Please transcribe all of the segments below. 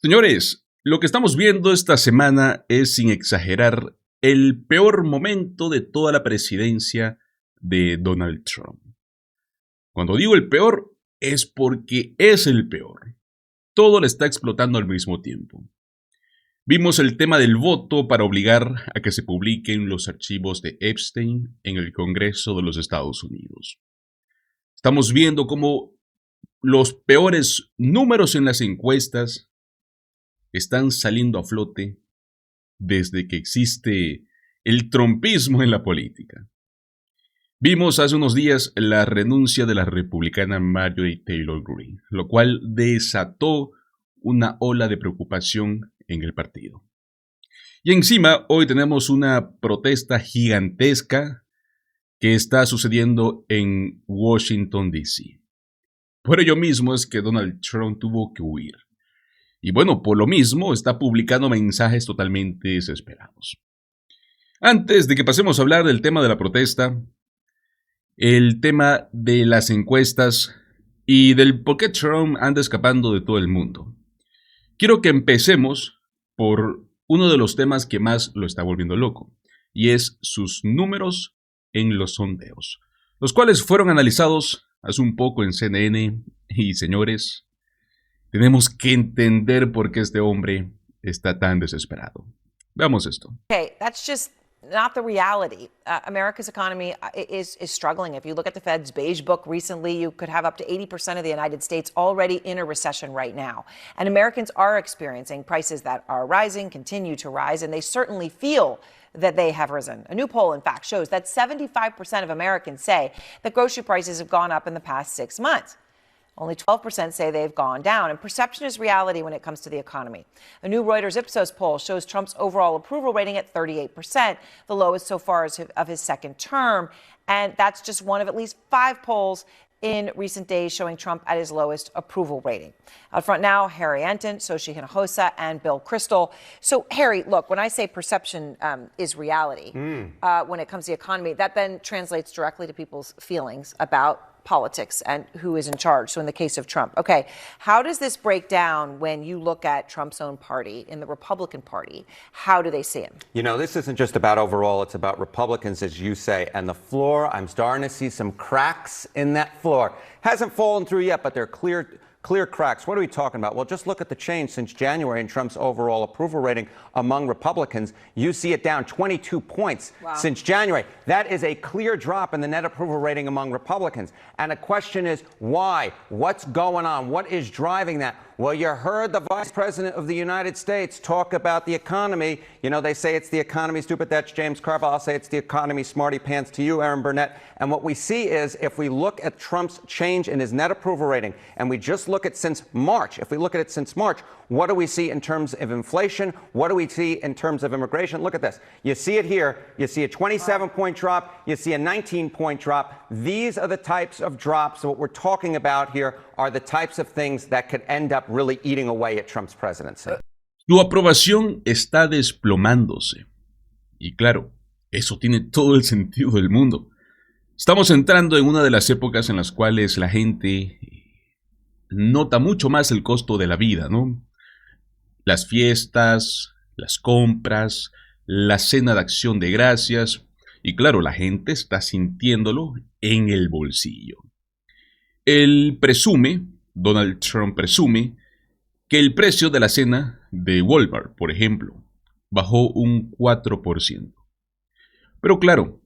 Señores, lo que estamos viendo esta semana es, sin exagerar, el peor momento de toda la presidencia de Donald Trump. Cuando digo el peor, es porque es el peor. Todo le está explotando al mismo tiempo. Vimos el tema del voto para obligar a que se publiquen los archivos de Epstein en el Congreso de los Estados Unidos. Estamos viendo cómo los peores números en las encuestas están saliendo a flote desde que existe el trumpismo en la política. Vimos hace unos días la renuncia de la republicana Marjorie Taylor Greene, lo cual desató una ola de preocupación en el partido. Y encima, hoy tenemos una protesta gigantesca que está sucediendo en Washington, D.C. Por ello mismo es que Donald Trump tuvo que huir. Y bueno, por lo mismo está publicando mensajes totalmente desesperados. Antes de que pasemos a hablar del tema de la protesta, el tema de las encuestas y del por qué Trump anda escapando de todo el mundo, quiero que empecemos por uno de los temas que más lo está volviendo loco, y es sus números en los sondeos, los cuales fueron analizados hace un poco en CNN, y señores, tenemos que entender por qué este hombre está tan desesperado. Veamos esto. Okay, that's just not the reality. America's economy is struggling. If you look at the Fed's Beige Book recently, you could have up to 80% of the United States already in a recession right now. And Americans are experiencing prices that are rising, continue to rise, and they certainly feel that they have risen. A new poll, in fact, shows that 75% of Americans say that grocery prices have gone up in the past 6 months. Only 12% say they've gone down. And perception is reality when it comes to the economy. A new Reuters Ipsos poll shows Trump's overall approval rating at 38%, the lowest so far of his second term. And that's just one of at least 5 polls in recent days showing Trump at his lowest approval rating. Out front now, Harry Enton, Xochitl Hinojosa, and Bill Kristol. So, Harry, look, when I say perception is reality, when it comes to the economy, that then translates directly to people's feelings about politics and who is in charge. So in the case of Trump, okay, how does this break down when you look at Trump's own party, in the Republican Party? How do they see him? You know, this isn't just about overall, it's about Republicans, as you say. And the floor, I'm starting to see some cracks in that floor. Hasn't fallen through yet, but they're clear cracks. What are we talking about? Well, just look at the change since January in Trump's overall approval rating among Republicans. You see it down 22 points since January. That is a clear drop in the net approval rating among Republicans. And the question is, why? What's going on? What is driving that? Well, you heard the Vice President of the United States talk about the economy. You know, they say it's the economy, stupid. That's James Carville. I'll say it's the economy, smarty pants to you, Aaron Burnett. And what we see is, if we look at Trump's change in his net approval rating, and we just look at since March, if we look at it since March, what do we see in terms of inflation? What do we see in terms of immigration? Look at this. You see it here. You see a 27-point drop. You see a 19-point drop. These are the types of drops. What we're talking about here are the types of things that could end up really eating away at Trump's presidency. Su aprobación está desplomándose. Y claro, eso tiene todo el sentido del mundo. Estamos entrando en una de las épocas en las cuales la gente nota mucho más el costo de la vida, ¿no? Las fiestas, las compras, la cena de acción de gracias, y claro, la gente está sintiéndolo en el bolsillo. Donald Trump presume, que el precio de la cena de Walmart, por ejemplo, bajó un 4%. Pero claro,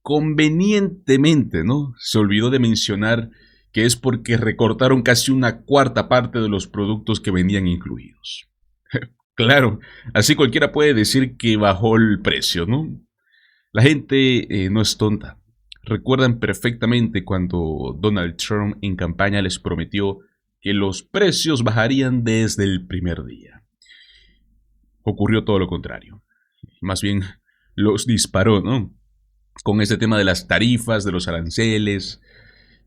convenientemente, ¿no? Se olvidó de mencionar que es porque recortaron casi una cuarta parte de los productos que venían incluidos. Claro, así cualquiera puede decir que bajó el precio, ¿no? La gente no es tonta. Recuerdan perfectamente cuando Donald Trump en campaña les prometió que los precios bajarían desde el primer día. Ocurrió todo lo contrario. Más bien, los disparó, ¿no? Con ese tema de las tarifas, de los aranceles,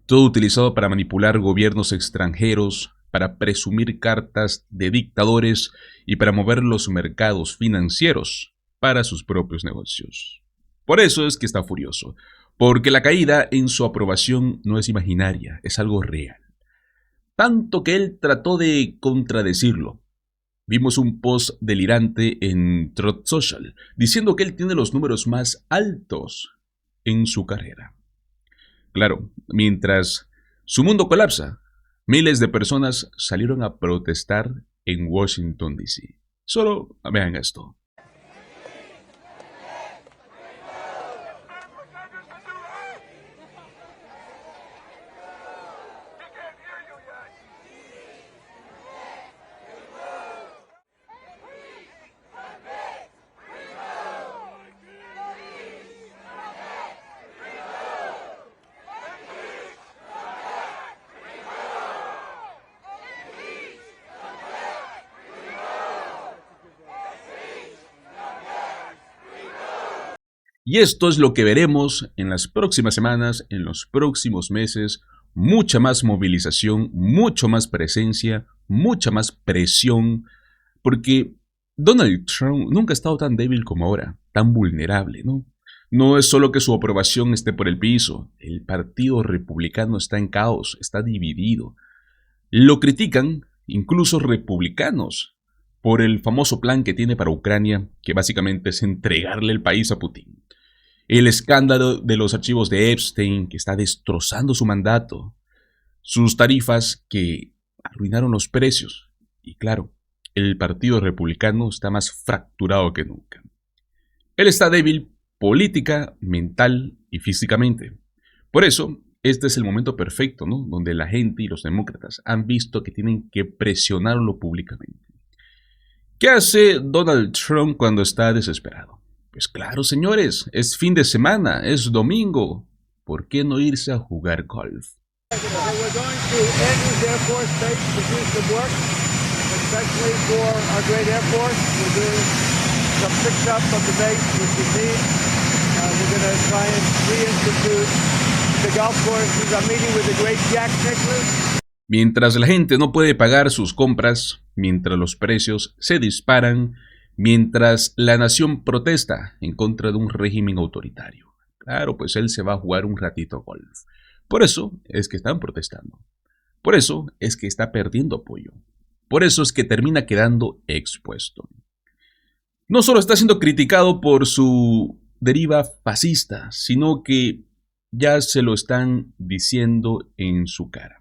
todo utilizado para manipular gobiernos extranjeros, para presumir cartas de dictadores y para mover los mercados financieros para sus propios negocios. Por eso es que está furioso, porque la caída en su aprobación no es imaginaria, es algo real. Tanto que él trató de contradecirlo. Vimos un post delirante en Truth Social diciendo que él tiene los números más altos en su carrera. Claro, mientras su mundo colapsa, miles de personas salieron a protestar en Washington, D.C. Solo vean esto. Y esto es lo que veremos en las próximas semanas, en los próximos meses. Mucha más movilización, mucho más presencia, mucha más presión. Porque Donald Trump nunca ha estado tan débil como ahora, tan vulnerable, ¿no? No es solo que su aprobación esté por el piso. El Partido Republicano está en caos, está dividido. Lo critican incluso republicanos por el famoso plan que tiene para Ucrania, que básicamente es entregarle el país a Putin. El escándalo de los archivos de Epstein, que está destrozando su mandato. Sus tarifas que arruinaron los precios. Y claro, el Partido Republicano está más fracturado que nunca. Él está débil política, mental y físicamente. Por eso, este es el momento perfecto, ¿no? Donde la gente y los demócratas han visto que tienen que presionarlo públicamente. ¿Qué hace Donald Trump cuando está desesperado? Pues claro, señores, es fin de semana, es domingo. ¿Por qué no irse a jugar golf? Mientras la gente no puede pagar sus compras, mientras los precios se disparan, mientras la nación protesta en contra de un régimen autoritario. Claro, pues él se va a jugar un ratito golf. Por eso es que están protestando. Por eso es que está perdiendo apoyo. Por eso es que termina quedando expuesto. No solo está siendo criticado por su deriva fascista, sino que ya se lo están diciendo en su cara.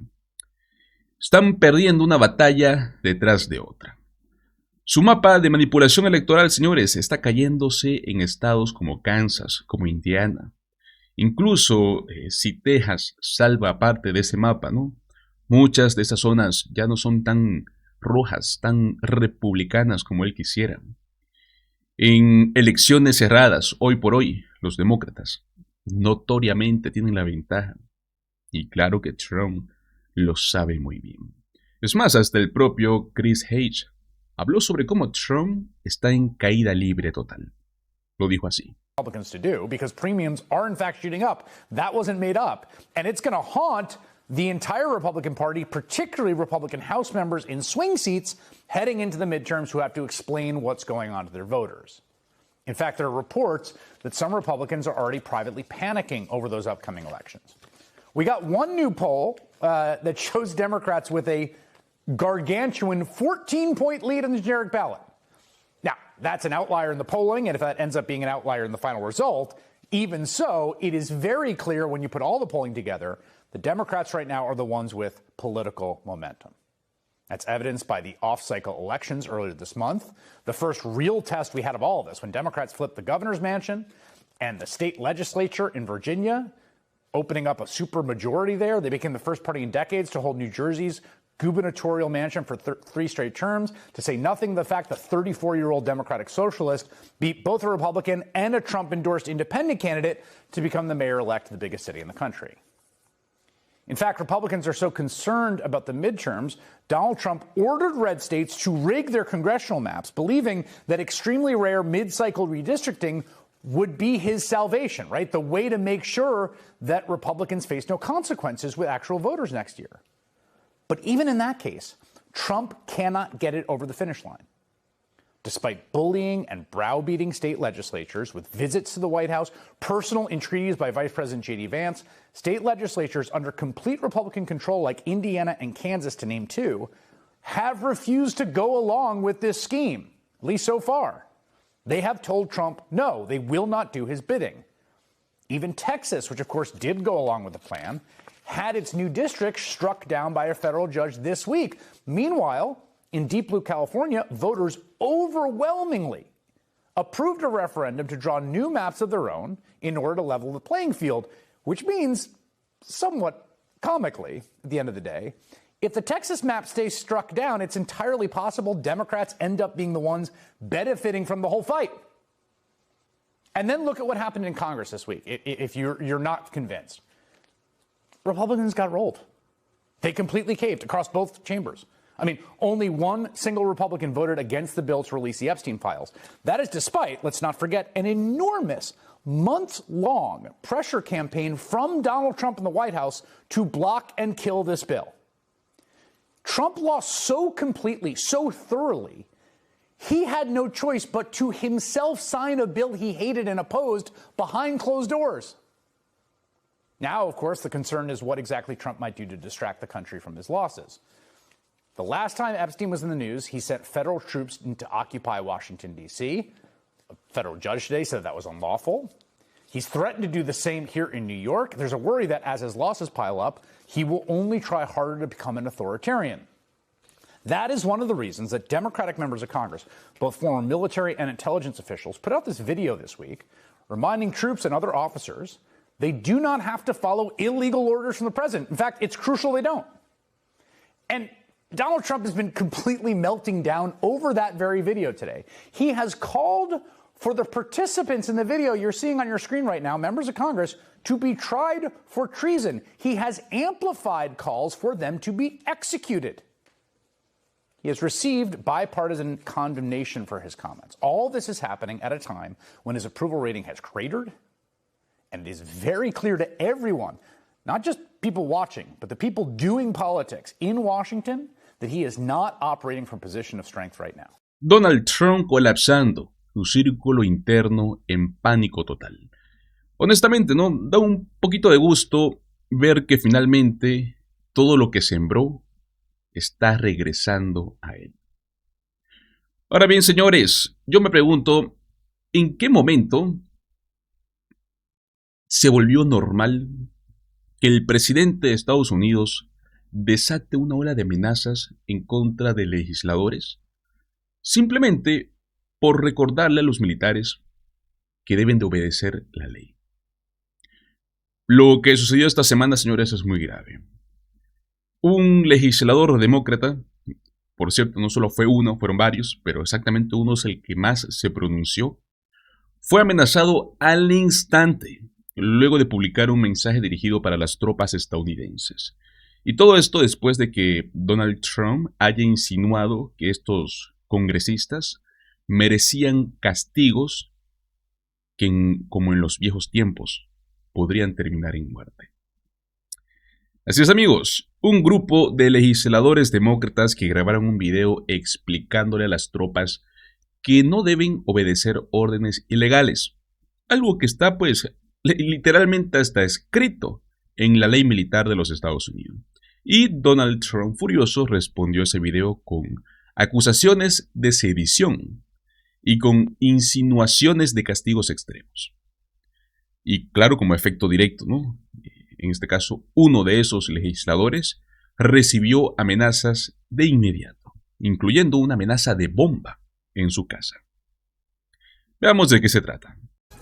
Están perdiendo una batalla detrás de otra. Su mapa de manipulación electoral, señores, está cayéndose en estados como Kansas, como Indiana. Incluso si Texas salva parte de ese mapa, ¿no? Muchas de esas zonas ya no son tan rojas, tan republicanas como él quisiera. En elecciones cerradas, hoy por hoy, los demócratas notoriamente tienen la ventaja. Y claro que Trump lo sabe muy bien. Es más, hasta el propio Chris Hayes habló sobre cómo Trump está en caída libre total. Lo dijo así. Republicans to do because premiums are in fact shooting up. That wasn't made up, and it's going to haunt the entire Republican Party, particularly Republican House members in swing seats heading into the midterms who have to explain what's going on to their voters. In fact, there are reports that some Republicans are already privately panicking over those upcoming elections. We got one new poll that shows Democrats with a gargantuan 14-point lead on the generic ballot. Now, that's an outlier in the polling, and if that ends up being an outlier in the final result, even so, it is very clear when you put all the polling together, the Democrats right now are the ones with political momentum. That's evidenced by the off-cycle elections earlier this month, the first real test we had of all of this, when Democrats flipped the governor's mansion and the state legislature in Virginia, opening up a supermajority there. They became the first party in decades to hold New Jersey's gubernatorial mansion for 3 straight terms, to say nothing of the fact that 34-year-old Democratic Socialist beat both a Republican and a Trump-endorsed independent candidate to become the mayor-elect of the biggest city in the country. In fact, Republicans are so concerned about the midterms, Donald Trump ordered red states to rig their congressional maps, believing that extremely rare mid-cycle redistricting would be his salvation, right? The way to make sure that Republicans face no consequences with actual voters next year. But even in that case, Trump cannot get it over the finish line. Despite bullying and browbeating state legislatures with visits to the White House, personal entreaties by Vice President J.D. Vance, state legislatures under complete Republican control like Indiana and Kansas, to name 2, have refused to go along with this scheme, at least so far. They have told Trump, no, they will not do his bidding. Even Texas, which of course did go along with the plan, had its new district struck down by a federal judge this week. Meanwhile, in Deep Blue, California, voters overwhelmingly approved a referendum to draw new maps of their own in order to level the playing field, which means, somewhat comically, at the end of the day, if the Texas map stays struck down, it's entirely possible Democrats end up being the ones benefiting from the whole fight. And then look at what happened in Congress this week, if you're not convinced. Republicans got rolled. They completely caved across both chambers. I mean, only one single Republican voted against the bill to release the Epstein files. That is despite, let's not forget, an enormous month-long pressure campaign from Donald Trump in the White House to block and kill this bill. Trump lost so completely, so thoroughly, he had no choice but to himself sign a bill he hated and opposed behind closed doors. Now, of course, the concern is what exactly Trump might do to distract the country from his losses. The last time Epstein was in the news, he sent federal troops to occupy Washington, D.C. A federal judge today said that was unlawful. He's threatened to do the same here in New York. There's a worry that as his losses pile up, he will only try harder to become an authoritarian. That is one of the reasons that Democratic members of Congress, both former military and intelligence officials, put out this video this week reminding troops and other officers they do not have to follow illegal orders from the president. In fact, it's crucial they don't. And Donald Trump has been completely melting down over that very video today. He has called for the participants in the video you're seeing on your screen right now, members of Congress, to be tried for treason. He has amplified calls for them to be executed. He has received bipartisan condemnation for his comments. All this is happening at a time when his approval rating has cratered, and it is very clear to everyone, not just people watching, but the people doing politics in Washington, that he is not operating from a position of strength right now. Donald Trump colapsando, su círculo interno en pánico total. Honestamente, ¿no? Da un poquito de gusto ver que finalmente todo lo que sembró está regresando a él. Ahora bien, señores, yo me pregunto, ¿en qué momento se volvió normal que el presidente de Estados Unidos desate una ola de amenazas en contra de legisladores simplemente por recordarle a los militares que deben de obedecer la ley? Lo que sucedió esta semana, señores, es muy grave. Un legislador demócrata, por cierto, no solo fue uno, fueron varios, pero exactamente uno es el que más se pronunció, fue amenazado al instante, luego de publicar un mensaje dirigido para las tropas estadounidenses. Y todo esto después de que Donald Trump haya insinuado que estos congresistas merecían castigos que, como en los viejos tiempos, podrían terminar en muerte. Así es, amigos, un grupo de legisladores demócratas que grabaron un video explicándole a las tropas que no deben obedecer órdenes ilegales, algo que está pues literalmente hasta escrito en la ley militar de los Estados Unidos. Y Donald Trump, furioso, respondió a ese video con acusaciones de sedición y con insinuaciones de castigos extremos. Y claro, como efecto directo, ¿no? En este caso, uno de esos legisladores recibió amenazas de inmediato, incluyendo una amenaza de bomba en su casa. Veamos de qué se trata.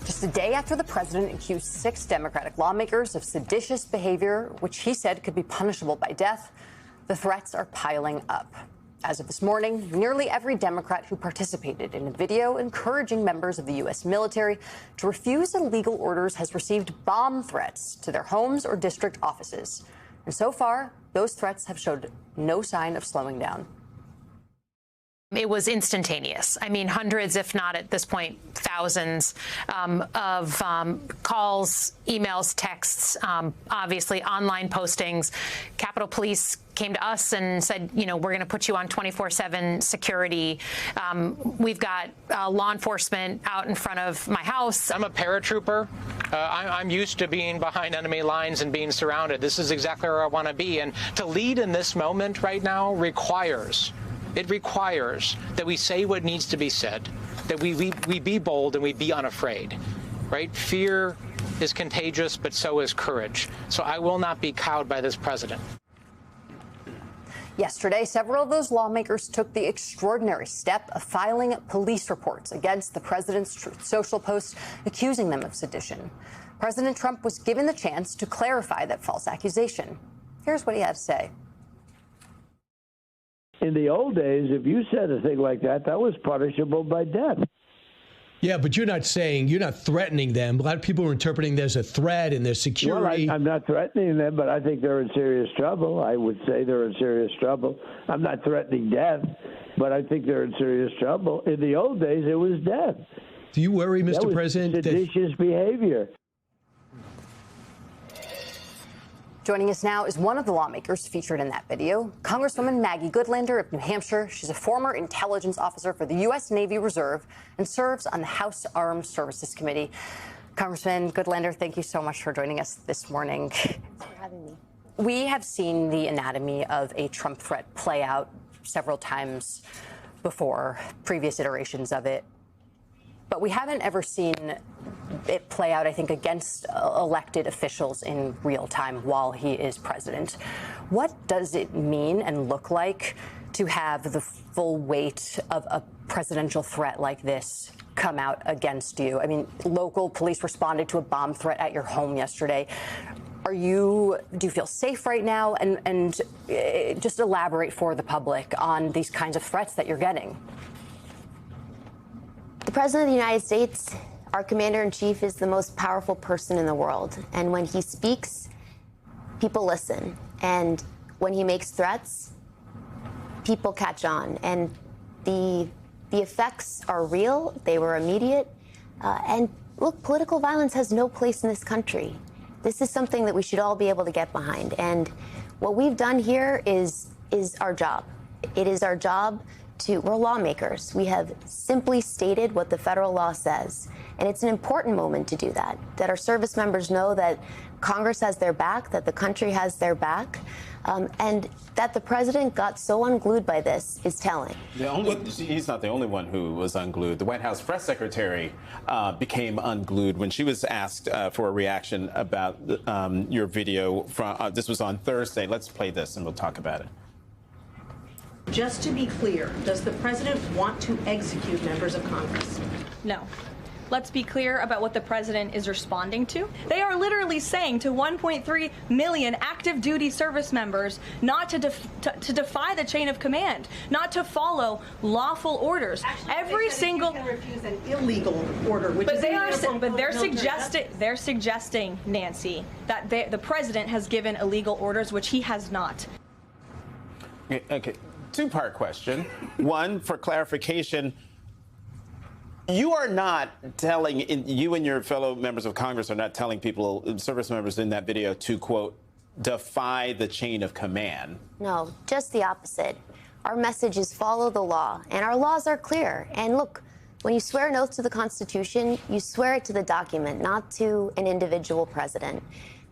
Just a day after the president accused 6 Democratic lawmakers of seditious behavior, which he said could be punishable by death, the threats are piling up. As of this morning, nearly every Democrat who participated in a video encouraging members of the U.S. military to refuse illegal orders has received bomb threats to their homes or district offices. And so far, those threats have showed no sign of slowing down. It was instantaneous. I mean, hundreds, if not at this point, thousands of calls, emails, texts, obviously online postings. Capitol Police came to us and said, you know, we're going to put you on 24/7 security. We've got law enforcement out in front of my house. I'm a paratrooper. I'm used to being behind enemy lines and being surrounded. This is exactly where I want to be. And to lead in this moment right now requires that we say what needs to be said, that we be bold and we be unafraid, right? Fear is contagious, but so is courage. So I will not be cowed by this president. Yesterday, several of those lawmakers took the extraordinary step of filing police reports against the president's Truth Social post accusing them of sedition. President Trump was given the chance to clarify that false accusation. Here's what he had to say. In the old days, if you said a thing like that, that was punishable by death. Yeah, but you're not threatening them. A lot of people are interpreting there's a threat and there's security. Well, I'm not threatening them, but I think they're in serious trouble. I would say they're in serious trouble. I'm not threatening death, but I think they're in serious trouble. In the old days, it was death. Do you worry, Mr. President? Seditious behavior. Joining us now is one of the lawmakers featured in that video, Congresswoman Maggie Goodlander of New Hampshire. She's a former intelligence officer for the U.S. Navy Reserve and serves on the House Armed Services Committee. Congressman Goodlander, thank you so much for joining us this morning. Thanks for having me. We have seen the anatomy of a Trump threat play out several times before, previous iterations of it. But we haven't ever seen it play out, I think, against elected officials in real time while he is president. What does it mean and look like to have the full weight of a presidential threat like this come out against you? I mean, local police responded to a bomb threat at your home yesterday. Do you feel safe right now? And just elaborate for the public on these kinds of threats that you're getting. The President of the United States, our Commander-in-Chief, is the most powerful person in the world. And when he speaks, people listen. And when he makes threats, people catch on. And the effects are real. They were immediate. And look, political violence has no place in this country. This is something that we should all be able to get behind. And what we've done here is our job. It is our job we're lawmakers. We have simply stated what the federal law says. And it's an important moment to do that our service members know that Congress has their back, that the country has their back, and that the president got so unglued by this is telling. He's not the only one who was unglued. The White House press secretary became unglued when she was asked for a reaction about your video. This was on Thursday. Let's play this and we'll talk about it. Just to be clear, does the president want to execute members of Congress? No. Let's be clear about what the president is responding to. They are literally saying to 1.3 million active duty service members not to defy the chain of command, not to follow lawful orders. Actually, every single can refuse an illegal order, which but is they're suggesting, Nancy, that the president has given illegal orders, which he has not. Okay. Two-part question. One, for clarification, you are not telling, you and your fellow members of Congress are not telling people, service members in that video, to, quote, defy the chain of command. No, just the opposite. Our message is follow the law, and our laws are clear. And look, when you swear an oath to the Constitution, you swear it to the document, not to an individual president.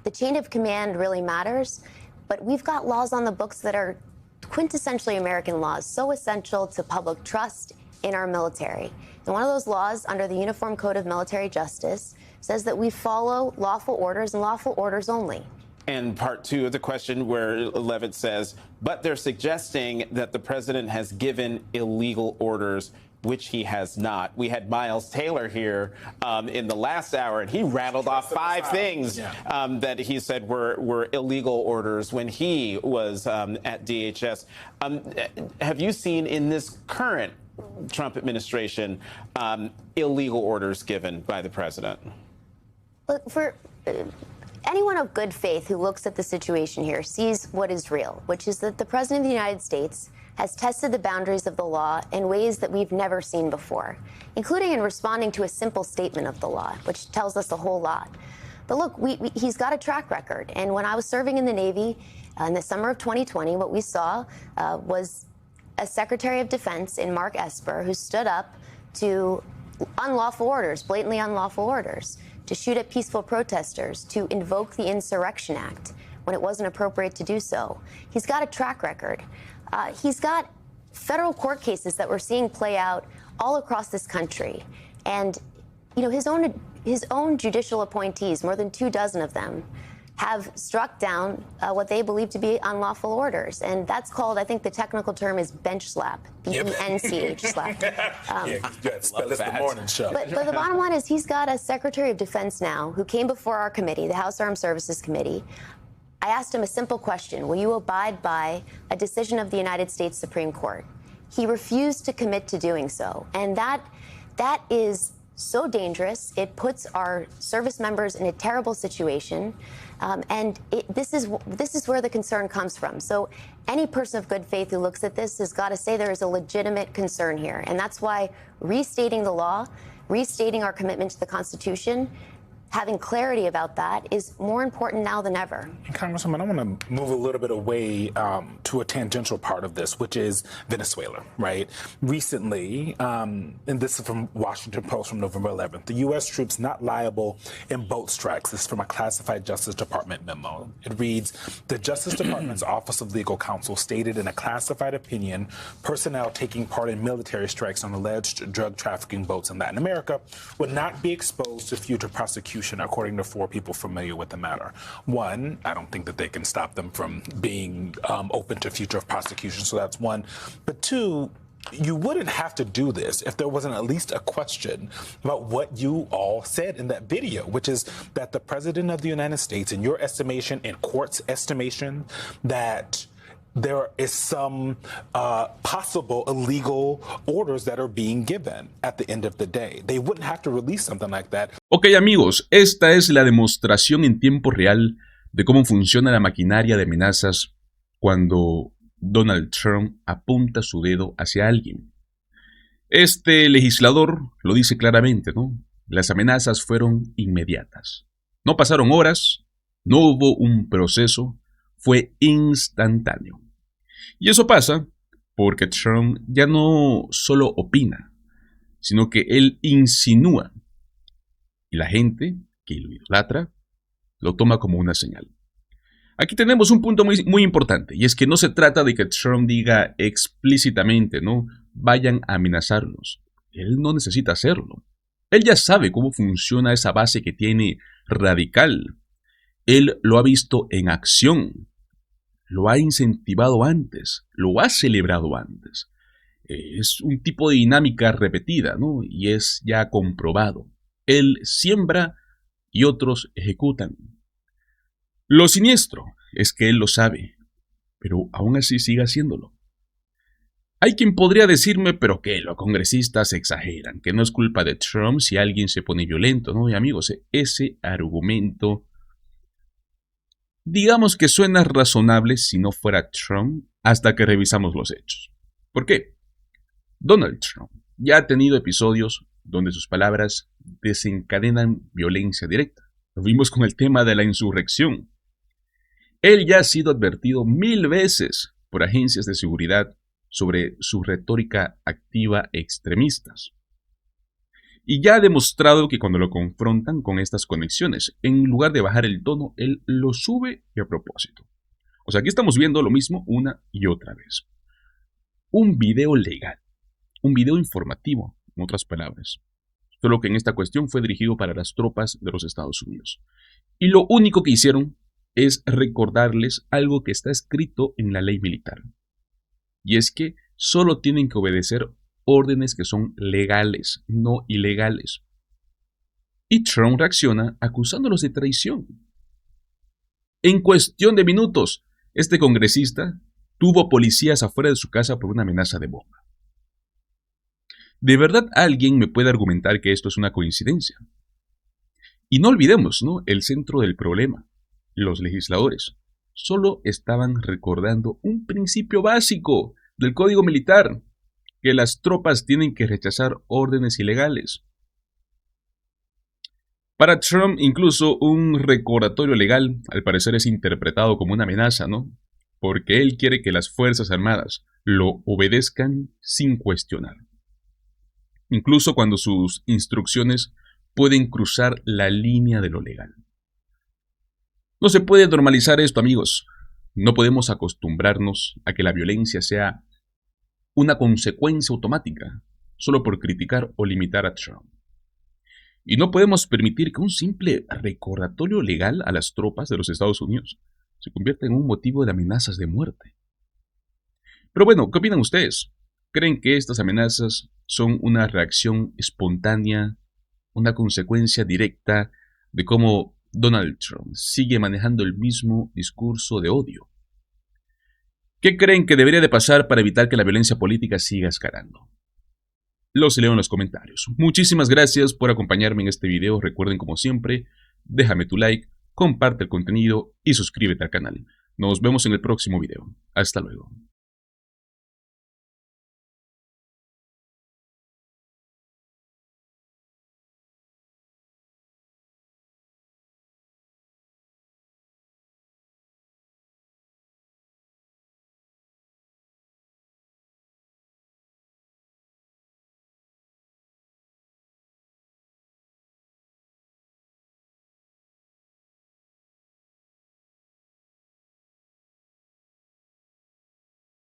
The chain of command really matters, but we've got laws on the books that are quintessentially American laws, so essential to public trust in our military. And one of those laws, under the Uniform Code of Military Justice, says that we follow lawful orders and lawful orders only. And part two of the question, where Levitt says, but they're suggesting that the president has given illegal orders, which he has not. We had Miles Taylor here in the last hour, and he rattled off 5 things that he said were illegal orders when he was at DHS. Have you seen in this current Trump administration illegal orders given by the president? Look, anyone of good faith who looks at the situation here sees what is real, which is that the President of the United States has tested the boundaries of the law in ways that we've never seen before, including in responding to a simple statement of the law, which tells us a whole lot. But look, he's got a track record. And when I was serving in the Navy in the summer of 2020, what we saw was a Secretary of Defense in Mark Esper who stood up to unlawful orders, blatantly unlawful orders, to shoot at peaceful protesters, to invoke the Insurrection Act when it wasn't appropriate to do so. He's got a track record. He's got federal court cases that we're seeing play out all across this country. And, you know, his own judicial appointees, more than 24 of them, have struck down what they believe to be unlawful orders. And that's called, I think the technical term is bench slap, B-E-N-C-H slap. It's the morning show. But the bottom line is he's got a Secretary of Defense now who came before our committee, the House Armed Services Committee. I asked him a simple question: will you abide by a decision of the United States Supreme Court? He refused to commit to doing so. And that is so dangerous. It puts our service members in a terrible situation. This is where the concern comes from. So any person of good faith who looks at this has got to say there is a legitimate concern here. And that's why restating the law, restating our commitment to the Constitution, having clarity about that is more important now than ever. Congresswoman, I want to move a little bit away to a tangential part of this, which is Venezuela, right? Recently, and this is from Washington Post from November 11th, the U.S. troops not liable in boat strikes. This is from a classified Justice Department memo. It reads, the Justice Department's Office of Legal Counsel stated in a classified opinion, personnel taking part in military strikes on alleged drug trafficking boats in Latin America would not be exposed to future prosecution, according to 4 people familiar with the matter. One, I don't think that they can stop them from being open to future prosecution, so that's one. But 2, you wouldn't have to do this if there wasn't at least a question about what you all said in that video, which is that the President of the United States, in your estimation, in court's estimation, that there is some possible illegal orders that are being given at the end of the day. They wouldn't have to release something like that. Ok, amigos, esta es la demostración en tiempo real de cómo funciona la maquinaria de amenazas cuando Donald Trump apunta su dedo hacia alguien. Este legislador lo dice claramente, ¿no? Las amenazas fueron inmediatas. No pasaron horas, no hubo un proceso, fue instantáneo. Y eso pasa porque Trump ya no solo opina, sino que él insinúa. Y la gente que lo idolatra lo toma como una señal. Aquí tenemos un punto muy importante, y es que no se trata de que Trump diga explícitamente, ¿no? Vayan a amenazarnos. Él no necesita hacerlo. Él ya sabe cómo funciona esa base que tiene radical. Él lo ha visto en acción. Lo ha incentivado antes, lo ha celebrado antes. Es un tipo de dinámica repetida, ¿no? Y es ya comprobado. Él siembra y otros ejecutan. Lo siniestro es que él lo sabe, pero aún así sigue haciéndolo. Hay quien podría decirme, pero que los congresistas exageran, que no es culpa de Trump si alguien se pone violento, ¿no? Y amigos, ese argumento, digamos que suena razonable si no fuera Trump, hasta que revisamos los hechos. ¿Por qué? Donald Trump ya ha tenido episodios donde sus palabras desencadenan violencia directa. Lo vimos con el tema de la insurrección. Él ya ha sido advertido 1000 veces por agencias de seguridad sobre su retórica activa extremistas. Y ya ha demostrado que cuando lo confrontan con estas conexiones, en lugar de bajar el tono, él lo sube y a propósito. O sea, aquí estamos viendo lo mismo una y otra vez. Un video legal, un video informativo, en otras palabras. Solo que en esta cuestión fue dirigido para las tropas de los Estados Unidos. Y lo único que hicieron es recordarles algo que está escrito en la ley militar. Y es que solo tienen que obedecer órdenes que son legales, no ilegales. Y Trump reacciona acusándolos de traición. En cuestión de minutos, este congresista tuvo policías afuera de su casa por una amenaza de bomba. ¿De verdad alguien me puede argumentar que esto es una coincidencia? Y no olvidemos, ¿no?, el centro del problema. Los legisladores solo estaban recordando un principio básico del Código Militar, que las tropas tienen que rechazar órdenes ilegales. Para Trump, incluso un recordatorio legal, al parecer, es interpretado como una amenaza, ¿no? Porque él quiere que las Fuerzas Armadas lo obedezcan sin cuestionar, incluso cuando sus instrucciones pueden cruzar la línea de lo legal. No se puede normalizar esto, amigos. No podemos acostumbrarnos a que la violencia sea una consecuencia automática solo por criticar o limitar a Trump. Y no podemos permitir que un simple recordatorio legal a las tropas de los Estados Unidos se convierta en un motivo de amenazas de muerte. Pero bueno, ¿qué opinan ustedes? ¿Creen que estas amenazas son una reacción espontánea, una consecuencia directa de cómo Donald Trump sigue manejando el mismo discurso de odio? ¿Qué creen que debería de pasar para evitar que la violencia política siga escalando? Los leo en los comentarios. Muchísimas gracias por acompañarme en este video. Recuerden, como siempre, déjame tu like, comparte el contenido y suscríbete al canal. Nos vemos en el próximo video. Hasta luego.